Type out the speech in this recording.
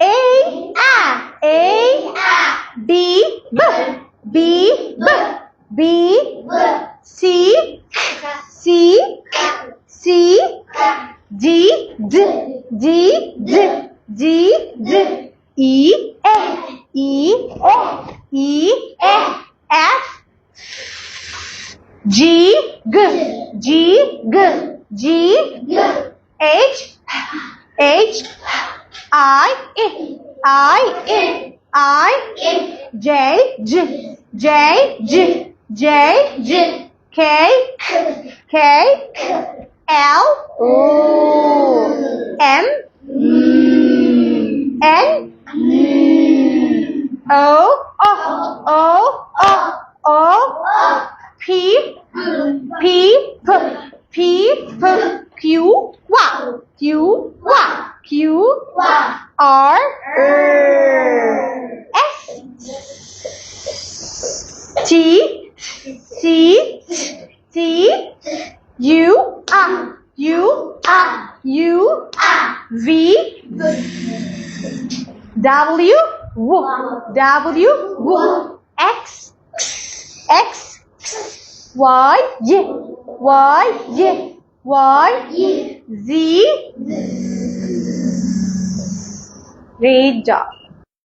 A, A, B, B, B, B, B, C, C, C, D, D, D, D, D, D, E, F, E, F, E, F, F, G, G, G, G, G, H, H, I, J, J, J, J, J, J, K, K, L, M, N, O, P, Q, R, S, T, U, V, W, X, Y, Z. Great job.